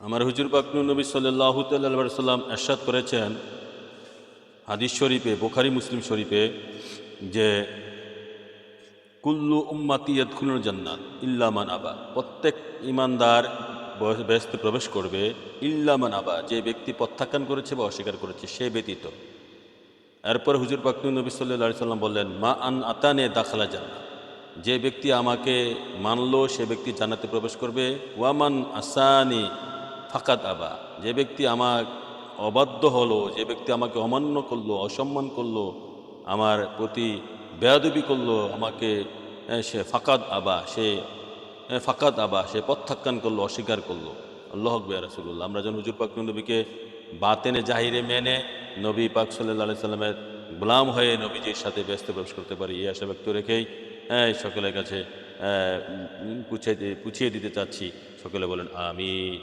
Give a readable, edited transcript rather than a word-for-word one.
আমার হুজুর পাক নবী সাল্লাল্লাহু তাআলা আলাইহি ওয়াসাল্লাম ইরশাদ করেছেন হাদিস শরীফে, বুখারী মুসলিম শরীফে, যে কুল্লু উম্মতি ইয়াদখুলুল জান্নাত ইল্লা মান আবা, প্রত্যেক ঈমানদার বেহেশতে প্রবেশ করবে, ইল্লা মান আবা, যে ব্যক্তি প্রত্যাখ্যান করেছে বা অস্বীকার করেছে সে ব্যতীত। এরপর হুজুর পাক নবী সাল্লাল্লাহু আলাইহি ওয়াসাল্লাম বললেন, মা আন আতানে দাখালা জান্নাত, যে ব্যক্তি আমাকে মানলো সে ব্যক্তি জান্নাতে প্রবেশ করবে। ওয়ামান আসানি ফাকাত আবা, যে ব্যক্তি আমার অবাধ্য হলো, যে ব্যক্তি আমাকে অমান্য করলো, অসম্মান করলো, আমার প্রতি বেয়াদবি করলো, আমাকে সে ফাকাদ আবা, সে প্রত্যাখ্যান করলো, অস্বীকার করলো। আল্লাহু আকবার, রাসূলুল্লাহ। আমরা যেন হুজুর পাক নবীকে বাতেনে জাহিরে মেনে নবী পাক সাল্লাল্লাহু আলাইহি সাল্লামের গোলাম হয়ে নবীজির সাথে ব্যস্ত প্রবেশ করতে পারি, এই আশা ব্যক্ত রেখেই সকলের কাছে পুছিয়ে দিতে চাচ্ছি। সকলে বলেন আমিন।